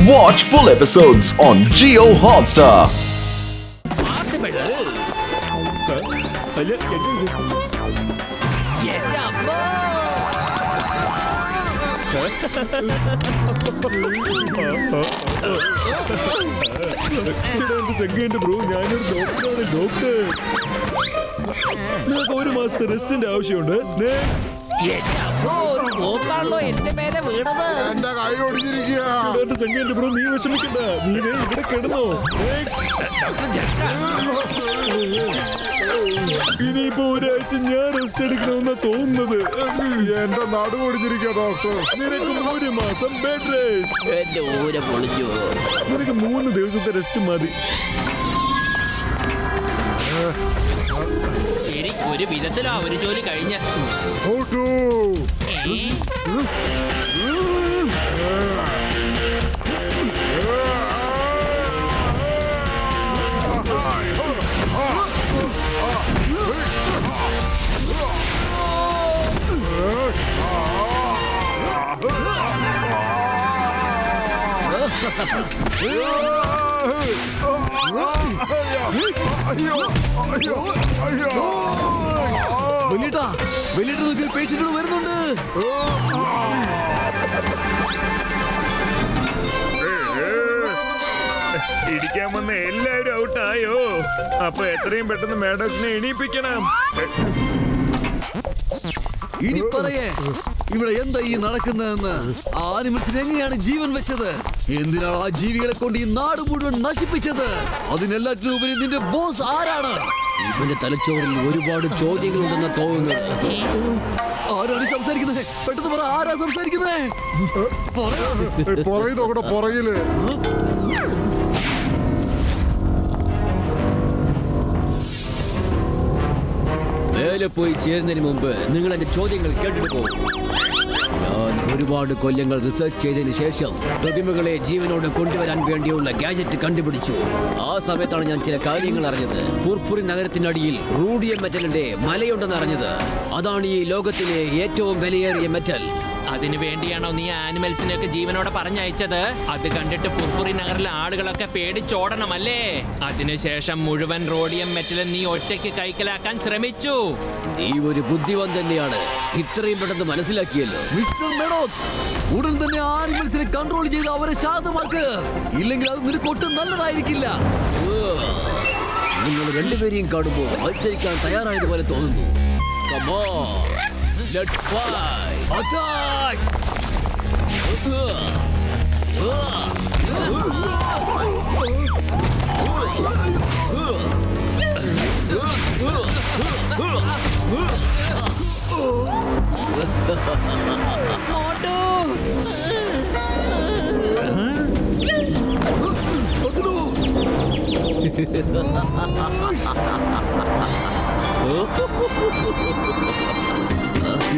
Watch full episodes on Jio Hotstar. Bro ഞാനൊരു ഡോക്ടറാണ്. Doctor നിങ്ങൾക്ക് ഒരു മാസത്തെ റെസ്റ്റിന്റെ ആവശ്യമുണ്ട്. എന്റെ മേലെ വീണത് എന്റെ കൈ ഒടിഞ്ഞിരിക്കുക. ബ്രോ നീ വിഷമിക്കണ്ട, നീ ഇവിടെ കിടന്നോ. ഇനിയിപ്പോ ഒരാഴ്ച ഞാൻ റെസ്റ്റ് എടുക്കണമെന്നാ തോന്നുന്നത്. എന്റെ നടു ഒടിഞ്ഞിരിക്കുക ഡോക്ടർ. നിനക്ക് 1 മാസം ബെഡ് റെസ്റ്റ്. എന്റെ ഊര പൊളിഞ്ഞു. നിനക്ക് 3 ദിവസത്തെ റെസ്റ്റ് മതി. ശരി, ഒരു വിധത്തിലാ ഒരു ജോലി കഴിഞ്ഞ. വലിയ പേഷ്യന്റുകൾ വരുന്നുണ്ട്. ഇരിക്കാൻ വന്ന എല്ലാവരും ഔട്ടായോ? അപ്പൊ എത്രയും പെട്ടെന്ന് മാഡത്തിനെ എണീപ്പിക്കണം. ഇനി പറയേ, ഇവിടെ എന്താ ഈ നടക്കുന്നതെന്ന്? ആനിമൽസിന് എങ്ങനെയാണ് ജീവൻ വെച്ചത്? എന്തിനാണ് ആ ജീവികളെ കൊണ്ട് ഈ നാട് മുഴുവൻ നശിപ്പിച്ചത്? അതിനെല്ലാറ്റിനും ഉപരി നിന്റെ ബോസ് ആരാണ്? ഇവന്റെ തലച്ചോറിൽ ഒരുപാട് ചോദ്യങ്ങളുണ്ടെന്ന് തോന്നുന്നത്. ആരാണ് സംസാരിക്കുന്നത്? പെട്ടെന്ന് പറ, ആരാ സംസാരിക്കുന്നത്? പുറകില് മേലെ പോയി ചേരുന്നതിന് മുമ്പ് നിങ്ങൾ എന്റെ ചോദ്യങ്ങൾ കേട്ടിട്ട് പോകും. ഞാൻ ഒരുപാട് കൊല്ലങ്ങൾ റിസർച്ച് ചെയ്തതിന് ശേഷം പ്രതിമകളെ ജീവനോട് കൊണ്ടുവരാൻ വേണ്ടിയുള്ള ഗാഡ്ജറ്റ് കണ്ടുപിടിച്ചു. ആ സമയത്താണ് ഞാൻ ചില കാര്യങ്ങൾ അറിഞ്ഞത്. ഫുർഫുറി നഗരത്തിനടിയിൽ റൂഡിയം മെറ്റലിന്റെ മലയുണ്ടെന്ന് അറിഞ്ഞത്. അതാണ് ഈ ലോകത്തിലെ ഏറ്റവും വിലയേറിയ മെറ്റൽ. അതിനു വേണ്ടിയാണോ നീ ആനിമൽസിനൊക്കെ ജീവനോടെ പറഞ്ഞയച്ചത്? അത് കണ്ടിട്ട് ഫുർഫുറി നഗറിലെ ആളുകളൊക്കെ പേടിച്ചോടണമല്ലേ? അതിനുശേഷം മുഴുവൻ റോഡിയം മെറ്റലും നീ ഒറ്റയ്ക്ക് കൈക്കലാക്കാൻ ശ്രമിച്ചു. നീ ഒരു ബുദ്ധിമാൻ തന്നെയാണ്. ഇത്രയും പെട്ടെന്ന് മനസ്സിലാക്കിയല്ലോ. മിസ്റ്റർ മെഡോക്സ്, ഉടൻ തന്നെ ആനിമൽസിനെ കൺട്രോൾ ചെയ്ത് അവരെ ശാന്തമാക്ക്. ഇല്ലെങ്കിൽ അത് നിനക്ക് ഒട്ടും നല്ലതായിരിക്കില്ല. നിങ്ങൾ രണ്ടുപേരെയും കാണുമ്പോൾ മത്സരിക്കാൻ തയ്യാറായതുപോലെ തോന്നുന്നു. Come on, let's fight. Attack!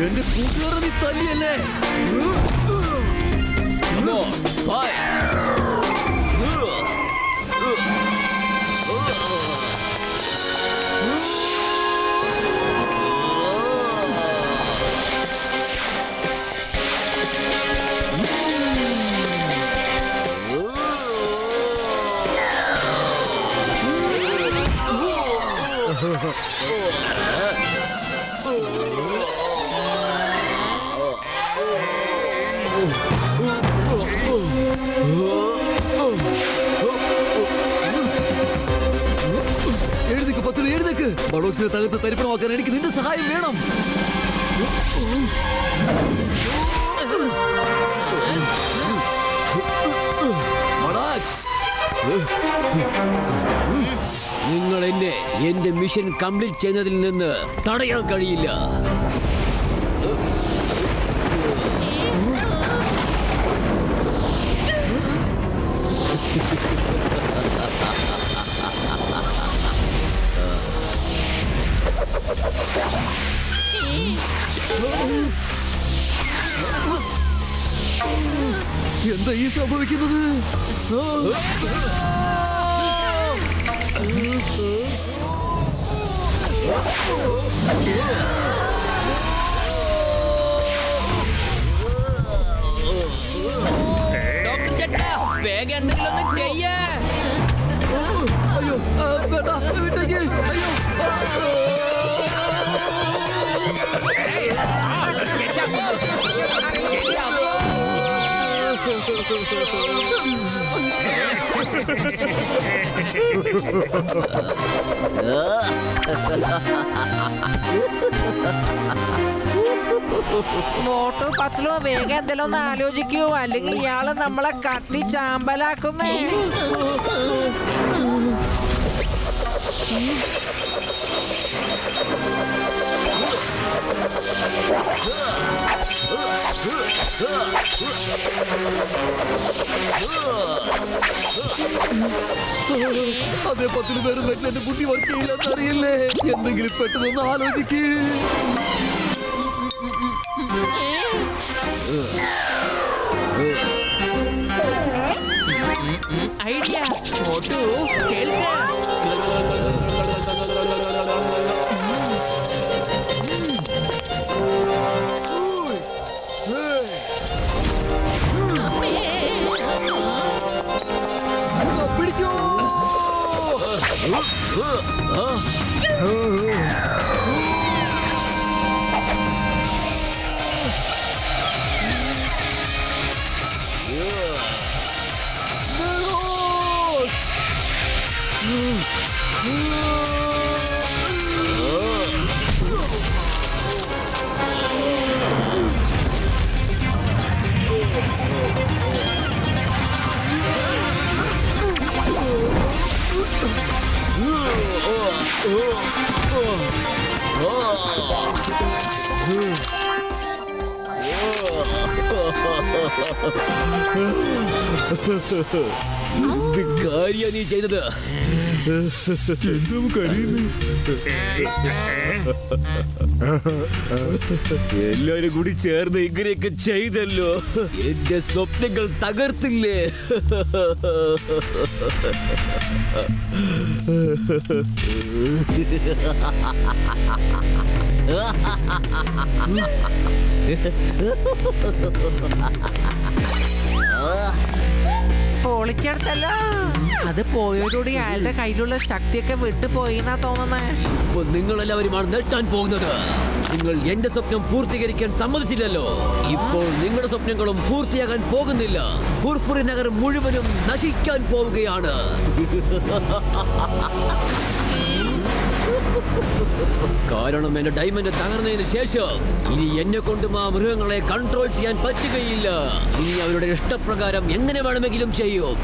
എന്റെ കൂട്ടുകാരെ നീ തല്ലിയല്ലേ? Come on, fight! എഴുന്നേക്ക് പത്തുലു, എഴുന്നേക്ക്. ബഡോക്സിനെ തകർത്ത് തരിപ്പണമാക്കാൻ എനിക്ക് നിന്റെ സഹായം വേണം. നിങ്ങൾ എന്നെ എന്റെ മിഷൻ കംപ്ലീറ്റ് ചെയ്യുന്നതിൽ നിന്ന് തടയാൻ കഴിയില്ല. എന്താ ഈ സംഭവിക്കുന്നത്? ഡോക്ടർ ചേട്ടാ വേഗം എന്തെങ്കിലും ഒന്ന് ചെയ്യേ. അയ്യോ വേണ്ട വിട്ടേക്ക്. അയ്യോ മോട്ടു പത്ലോ വേഗം എന്തെങ്കിലും ഒന്ന് ആലോചിക്കൂ, അല്ലെങ്കിൽ ഇയാള് നമ്മളെ കത്തി ചാമ്പലാക്കുന്നേ. അതേ 10 പേരും വെച്ച് എന്റെ ബുദ്ധി വർക്ക് ചെയ്യില്ലെന്ന് അറിയില്ലേ? എന്തെങ്കിലും പെട്ടെന്നൊന്ന് ആലോചിക്ക്. ഐഡിയ മോട്ടു കേൾക്ക. പിടിച്ചോ. എന്ത് കാര്യ നീ ചെയ്തത്? എല്ലാരും കൂടി ചേർന്ന് ഇങ്ങനെയൊക്കെ ചെയ്തല്ലോ. എന്റെ സ്വപ്നങ്ങൾ തകർത്തില്ലേ? പൊളിച്ചെടുത്തല്ലോ. അത് പോയതോടെ അയാളുടെ കയ്യിലുള്ള ശക്തിയൊക്കെ വിട്ടുപോയിന്നാ തോന്നുന്നേ. ഇപ്പൊ നിങ്ങളെല്ലാവരുമാണ് നെട്ടാൻ പോകുന്നത്. നിങ്ങൾ എന്റെ സ്വപ്നം പൂർത്തീകരിക്കാൻ സമ്മതിച്ചില്ലല്ലോ. ഇപ്പോൾ നിങ്ങളുടെ സ്വപ്നങ്ങളും പൂർത്തിയാകാൻ പോകുന്നില്ല. ഫുർഫുറി നഗർ മുഴുവനും നശിക്കാൻ പോവുകയാണ്. കാരണം എന്റെ ഡയമണ്ട് തകർന്നതിന് ശേഷം ഇനി എന്നെ കൊണ്ടും ആ മൃഗങ്ങളെ കൺട്രോൾ ചെയ്യാൻ പറ്റുകയില്ല. ഇനി അവരുടെ ഇഷ്ടപ്രകാരം എങ്ങനെ വേണമെങ്കിലും ചെയ്യും.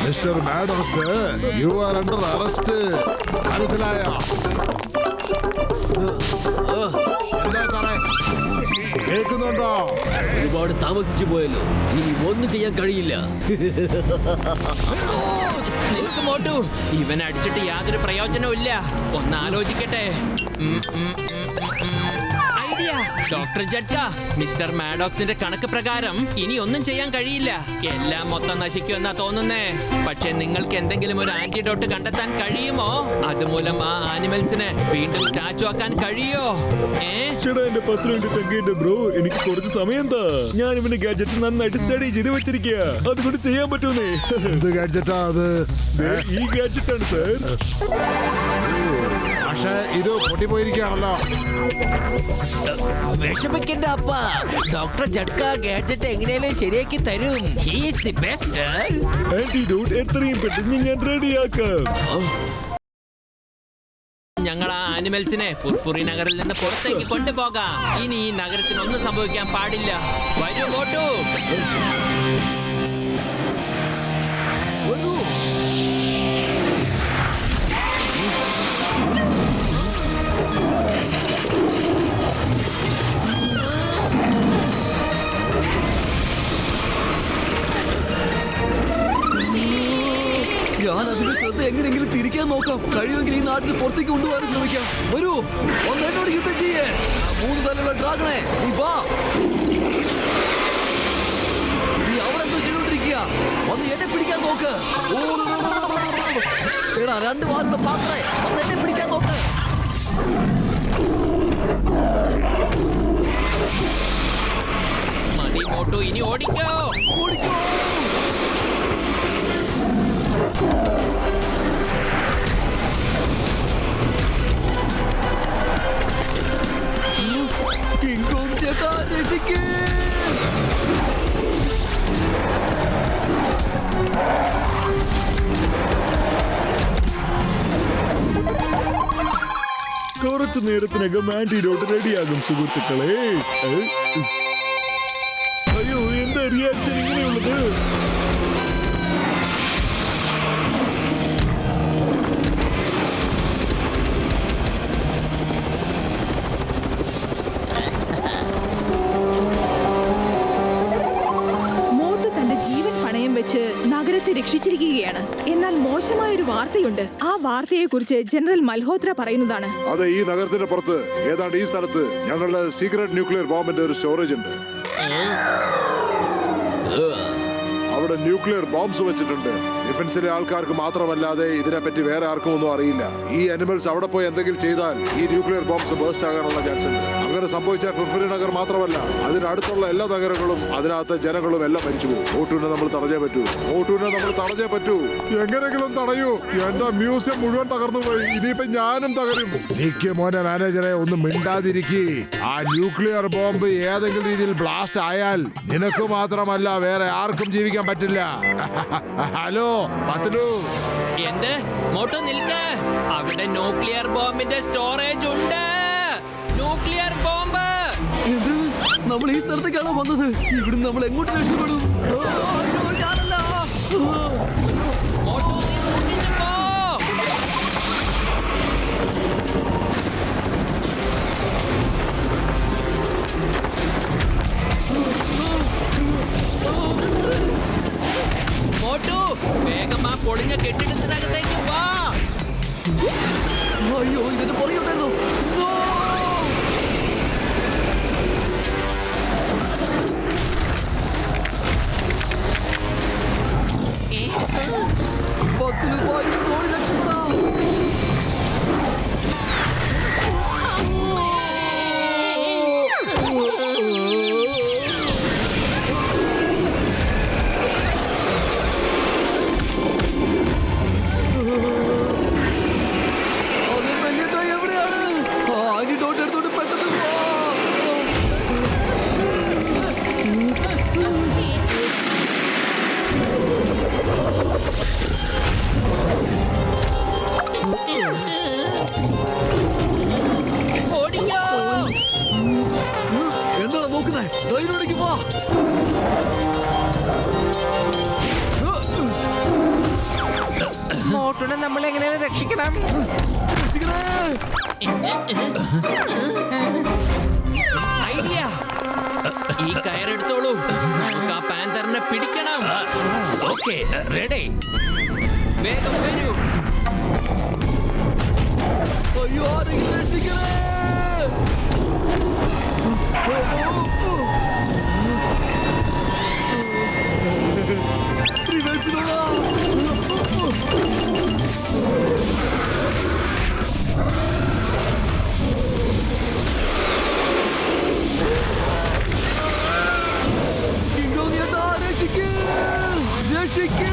Mister Maddox, you are under arrest. മനസ്സിലായോ? എന്താ സാറേ, കേൾക്കുന്നുണ്ടോ? ഒരുപാട് താമസിച്ചു പോയല്ലോ. ഇനി ഒന്നും ചെയ്യാൻ കഴിയില്ല. നിൽക്ക് മോട്ടു, ഇവൻ അടിച്ചിട്ട് യാതൊരു പ്രയോജനവും ഇല്ല. ഒന്ന് ആലോചിക്കട്ടെ. ഐഡിയ. ഡോക്ടർ ജഡ്ക, മിസ്റ്റർ മാഡോക്സിന്റെ കണക്ക് പ്രകാരം ഇനി ഒന്നും ചെയ്യാൻ കഴിയില്ല. എല്ലാം മൊത്തം നശിക്കുമെന്നാ തോന്നുന്നേ. പക്ഷെ നിങ്ങൾക്ക് എന്തെങ്കിലും ഒരു ആന്റിഡോട്ട് കണ്ടെത്താൻ കഴിയുമോ? അതുമൂലം ആ ആനിമൽസിനെ വീണ്ടും സ്റ്റാച്ചു ആക്കാൻ കഴിയോ? ചേട്ടാ, എന്റെ 10 മിനിറ്റ് ചങ്കേന്റെ ബ്രോ, എനിക്ക് കുറച്ച് സമയം താ. ഞാൻ ഇവന്റെ ഗാഡ്ജറ്റ്സ് നന്നായിട്ട് സ്റ്റഡി ചെയ്ത് വെച്ചിരിക്കുക. അതുകൊണ്ട് ചെയ്യാൻ പറ്റൂന്നേ. എന്ത് ഗാഡ്ജറ്റാ അത്? ഈ ഗാഡ്ജറ്റ് ആണ് സാർ. പക്ഷേ ഇത് പൊട്ടിപ്പോയിരിക്കുകയാണല്ലോ. വിഷമിക്കണ്ട അപ്പ, ഡോക്ടർ ജഡ്ക ഗാഡ്ജറ്റ് എങ്ങനെയാലും ശരിയാക്കി തരും. He is the best. Antidote എത്രയും പെട്ടെന്ന് ഞാൻ റെഡിയാക്കാം. ഞങ്ങൾ ആ ആനിമൽസിനെ ഫുർഫുറി നഗറിൽ നിന്ന് പുറത്തേക്ക് കൊണ്ടുപോകാം. ഇനി ഈ നഗരത്തിന് ഒന്നും സംഭവിക്കാൻ പാടില്ല. വരൂ മോട്ടു. ഞാൻ അതിന്റെ ശ്രദ്ധ എങ്ങനെയെങ്കിലും തിരിക്കാൻ നോക്കാം. കഴിയുമെങ്കിൽ ഈ നാട്ടിന് പുറത്തേക്ക് കൊണ്ടുപോകാൻ ശ്രമിക്കാം. വരൂ, ഒന്ന് എന്നോട് യുദ്ധം ചെയ്യേ. 3 തലയുള്ള ഡ്രാഗണെ, നീ വാ. നീ അവിടെ എന്തോ ചെയ്തോണ്ടിരിക്കുക. ഒന്ന് എന്നെ പിടിക്കാൻ നോക്ക്. എടാ, 2 വാലുള്ള പാത്രേ, ഒന്ന് എന്നെ പിടിക്കാൻ നോക്ക്. മോട്ടു ഇനി ഓടിക്കോ. കിങ് കോങ് ചേട്ടാ രക്ഷിക്കേ. കുറച്ചു നേരത്തിനകം ആന്റിഡോട്ട് റെഡിയാകും സുഹൃത്തുക്കളെ. അയ്യോ, എന്താ റിയാക്ഷൻ ഇങ്ങനെയുള്ളത്? മോട്ടു തന്റെ ജീവൻ പണയം വെച്ച് നഗരത്തെ രക്ഷിച്ചിരിക്കുകയാണ്. എന്നാൽ മോശമായൊരു വാർത്തയുണ്ട്. ആ വാർത്തയെക്കുറിച്ച് ജനറൽ മൽഹോത്ര പറയുന്നതാണ്. അതെ, ഈ നഗരത്തിന്റെ പുറത്ത് ഏതാണ്ട് ഈ സ്ഥലത്ത് ഞങ്ങളുടെ സീക്രട്ട് ന്യൂക്ലിയർ ബോംബിന്റെ ഒരു സ്റ്റോറേജ് ഉണ്ട്. അവിടെ ന്യൂക്ലിയർ ബോംബ്സ് വെച്ചിട്ടുണ്ട്. ഡിഫൻസിലെ ആൾക്കാർക്ക് മാത്രമല്ലാതെ ഇതിനെപ്പറ്റി വേറെ ആർക്കും ഒന്നും അറിയില്ല. ഈ അനിമൽസ് അവിടെ പോയി എന്തെങ്കിലും ചെയ്താൽ ഈ ന്യൂക്ലിയർ ബോംബ്സ് ബേസ്റ്റ് ആകാനുള്ള ചാൻസ് ഉണ്ട്. അങ്ങനെ സംഭവിച്ചാൽ ഫിഫ്രി നഗർ മാത്രമല്ല, അതിനടുത്തുള്ള എല്ലാ നഗരങ്ങളും അതിനകത്ത് ജനങ്ങളും എല്ലാം മരിച്ചു പോകും. മോട്ടുവിനെ നമ്മൾ തടഞ്ഞേ പറ്റൂ. എങ്ങനെങ്കിലും തടയൂ. എന്റെ മ്യൂസിയം മുഴുവൻ തകർന്നു പോയി. ഇനിയിപ്പോ ഞാനും തകരും. നിക്ക് മോനെ മാനേജറെ, ഒന്ന് മിണ്ടാതിരിക്കേ. ആ ന്യൂക്ലിയർ ബോംബ് ഏതെങ്കിലും രീതിയിൽ ബ്ലാസ്റ്റ് ആയാൽ നിനക്ക് മാത്രമല്ല വേറെ ആർക്കും ജീവിക്കാൻ പറ്റില്ല. ഹലോ പത്ലു. എന്ത്? മോട്ടു നിൽക്ക്. അവിടെ ന്യൂക്ലിയർ ബോംബിന്റെ സ്റ്റോറേജ് ഉണ്ട്. Nuclear bomb. എന്ത്? നമ്മൾ ഈ സ്ഥലത്തേക്കാണോ വന്നത്? ഇവിടുന്ന് നമ്മൾ എങ്ങോട്ട് രക്ഷപ്പെടും? മോട്ടു നീ സൂക്ഷിച്ചു പോ. മോട്ടു വേഗം ആ പൊളിഞ്ഞ കെട്ടിടത്തിനകത്തേക്ക് വാ. അയ്യോ, ഇതിന് പറയുണ്ടായിരുന്നു. എവിടെയാണ്? ആന്റിഡോട്ട് എടുത്തോണ്ട് പെട്ടെന്ന് പോ. ഓടിക്കോ. എന്താണ് നോക്കുന്നത്? ധൈര്യം പോ. മോട്ടുനെ നമ്മൾ എങ്ങനെയാണ് രക്ഷിക്കണം? ഐഡിയ. ഈ കയറെടുത്തോളൂ. നമുക്ക് ആ പാന്തറിനെ പിടിക്കണം. Okay, ready. വേഗം വരൂ. അയ്യോ, ആരെങ്കിലും രക്ഷിക്കണേ. റിവേഴ്സിലോടാ. രക്ഷിക്കൂ.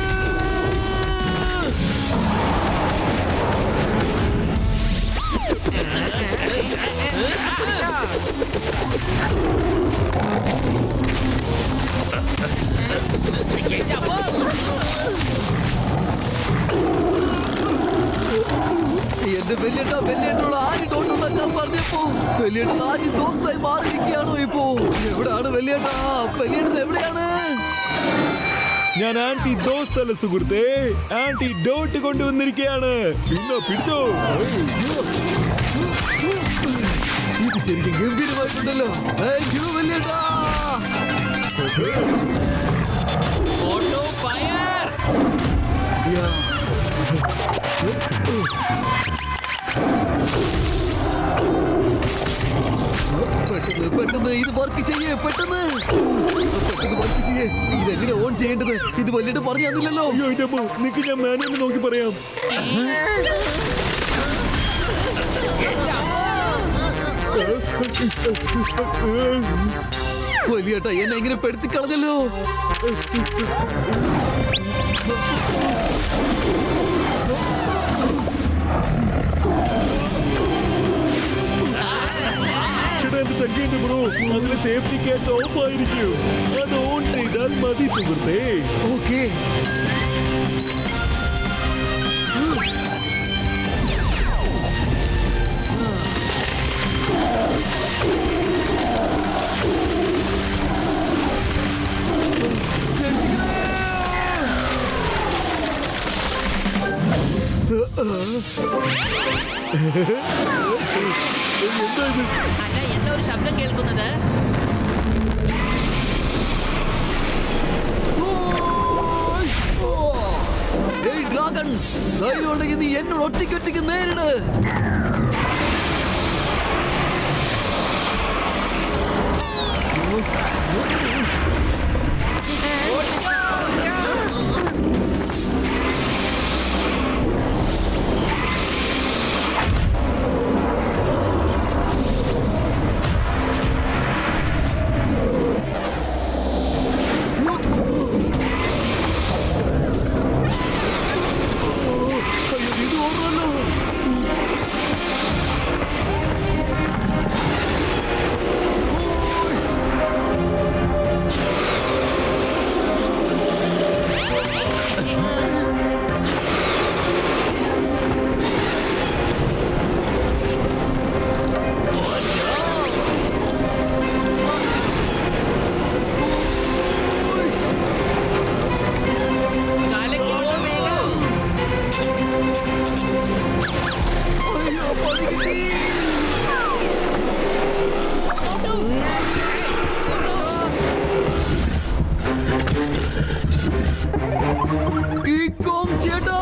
എന്റെ വലിയേട്ടനോട് ആന്റിഡോട്ട് പറഞ്ഞപ്പോ വലിയേട്ടൻ ആന്റി ദോസ്തായി മാറിയിരിക്കുകയാണോ ഇപ്പോ? എവിടെയാണ് വലിയേട്ടൻ? എവിടെയാണ്? ഞാൻ ആന്റി ദോസ്ത് അല്ല സുഹൃത്തേ, ആന്റിഡോട്ട് കൊണ്ടുവന്നിരിക്കുകയാണ്. പിന്നെ പിടിച്ചോ. ഇത് ശരിക്കും ഗംഭീരമായിട്ടുണ്ടല്ലോ. വലിയേട്ടാ. Auto fire. പെട്ടെന്ന് ഇത് വർക്ക് ചെയ്യേ. പെട്ടെന്ന് വർക്ക് ചെയ്യേ. ഇതെങ്ങനെ ഓൺ ചെയ്യേണ്ടത്? ഇത് വലിയിട്ട് പറഞ്ഞു തന്നില്ലല്ലോ. അയ്യോ, എന്റെ അമ്മോ, നിക്ക്, ഞാൻ മാനുവൽ നോക്കി പറയാം. വലിയേട്ടാ എന്നെ ഇങ്ങനെ പെടുത്തി കളഞ്ഞല്ലോ. ചേട്ടാ എന്റെ ചങ്കിന്റെ ബ്രോ, അതിലെ സേഫ്റ്റി ക്യാച്ച് ഓഫ് ആയിരിക്കും. അത് ഓൺ ചെയ്താൽ മതി സുഹൃത്തേ. ഓക്കേ. അല്ല, എന്താ ഒരു ശബ്ദം കേൾക്കുന്നത്? ഡ്രാഗൺ, ധൈര്യം ഉണ്ടെങ്കിൽ നീ എന്നോട് ഒറ്റയ്ക്ക് നേരിട്. ചേട്ടാ,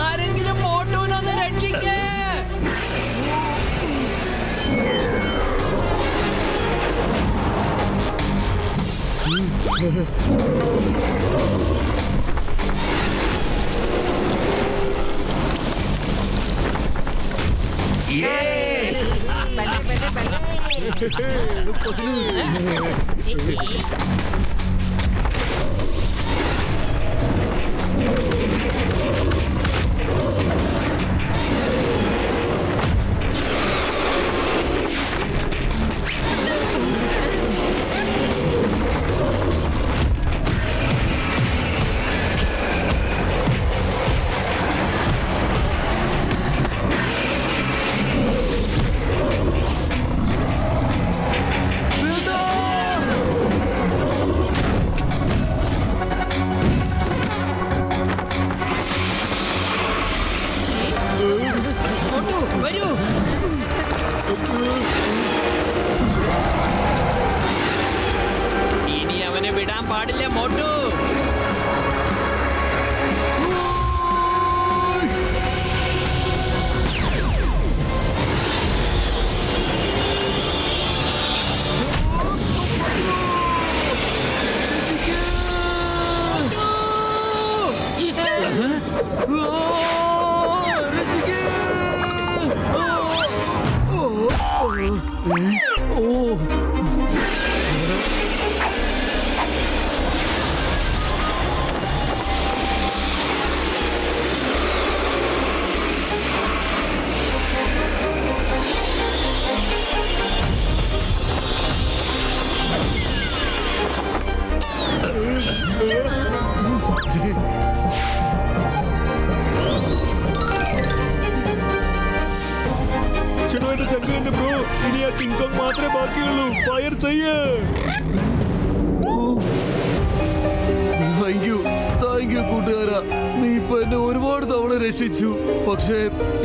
ആരെങ്കിലും മോട്ടൂനൊന്ന് രക്ഷിക്കേ. വരൂ. ഇനി അവനെ വിടാൻ പാടില്ല മോട്ടു. ചേട്ടാ എന്റെ ചങ്കിന്റെ ബ്രോ, ഇനി ആ ചിങ്കോങ് മാത്രമേ ബാക്കിയുള്ളൂ. ഫയർ ചെയ്യേ. താങ്ക് യു കൂട്ടുകാരാ. നീ ഇപ്പൊ എന്നെ ഒരുപാട് തവണ രക്ഷിച്ചു. പക്ഷേ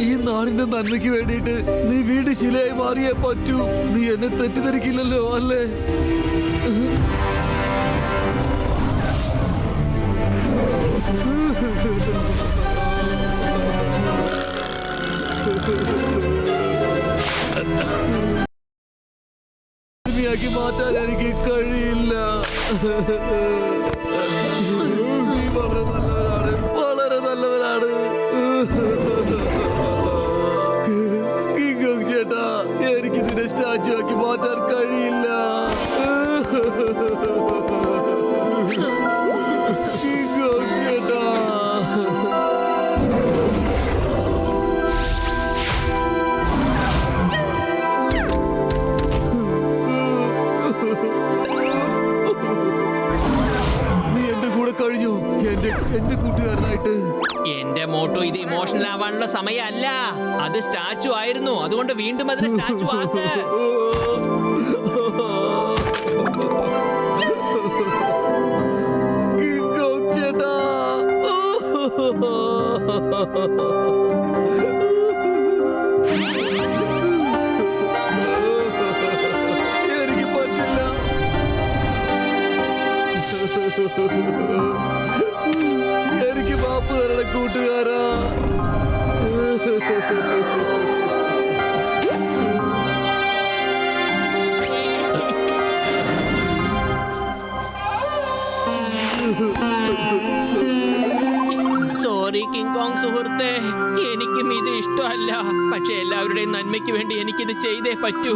ഈ നാടിന്റെ നന്മയ്ക്ക് വേണ്ടിയിട്ട് നീ വീട് ശിലയായി മാറിയേ പറ്റൂ. നീ എന്നെ തെറ്റിദ്ധരിക്കില്ലല്ലോ അല്ലേ? മാറ്റാൻ എനിക്ക് കഴിയില്ല. നീ വളരെ നല്ലവരാണ്. കിങ് കോങ് ചേട്ടാ, എനിക്ക് ഇതിനെ സ്റ്റാച്ചു ആക്കി മാറ്റാൻ കഴിയില്ല. കിങ് കോങ് ചേട്ടാ. നീ എന്റെ കൂടെ കഴിഞ്ഞു, എന്റെ കൂട്ടുകാരനായിട്ട്. എന്റെ മോട്ടോ ഇത് ഇമോഷണൽ ആവാനുള്ള സമയമല്ല. അത് സ്റ്റാച്ചു ആയിരുന്നു, അതുകൊണ്ട് വീണ്ടും അതിനെ സ്റ്റാച്ചു ആക്ക്. കിങ് കോങ് ചേട്ടാ. എനിക്ക് പറ്റില്ല. എനിക്ക് മാപ്പ് തരണം കൂട്ടുകാരാ. സോറി കിങ് കോങ് സുഹൃത്തെ, എനിക്കും ഇത് ഇഷ്ടമല്ല. പക്ഷെ എല്ലാവരുടെയും നന്മയ്ക്ക് വേണ്ടി എനിക്കിത് ചെയ്തേ പറ്റൂ.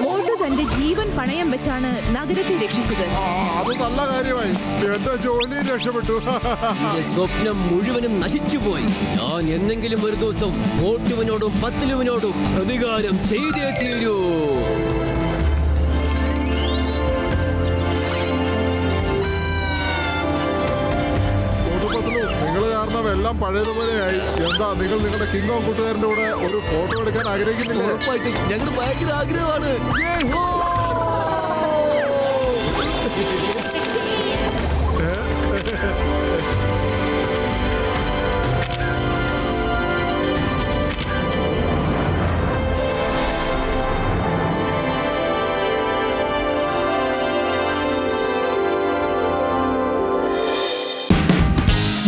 മോട്ടു തന്റെ ജീവൻ പണയം വെച്ചാണ് നഗരത്തെ രക്ഷിച്ചത്. അത് നല്ല കാര്യമായി. എന്റെ ജോലി രക്ഷപ്പെട്ടു. എന്റെ സ്വപ്നം മുഴുവനും നശിച്ചുപോയി. ഞാൻ എന്നെങ്കിലും ഒരു ദിവസം മോട്ടുവിനോടും പത്തലുവിനോടും പ്രതികാരം ചെയ്തേ തീരൂ. നിങ്ങൾ കാരണം എല്ലാം പഴയതുപോലെയായി. എന്താ നിങ്ങൾ നിങ്ങളുടെ കിങ് കോങ് കൂട്ടുകാരന്റെ കൂടെ ഒരു ഫോട്ടോ എടുക്കാൻ ആഗ്രഹിക്കുന്നില്ലേ? ഉറപ്പായിട്ടും ഞങ്ങൾ ഭയങ്കര ആഗ്രഹമാണ്. ജയ് ഹോ!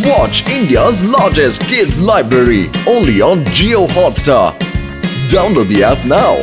Watch India's largest kids library only on Jio Hotstar. Download the app now.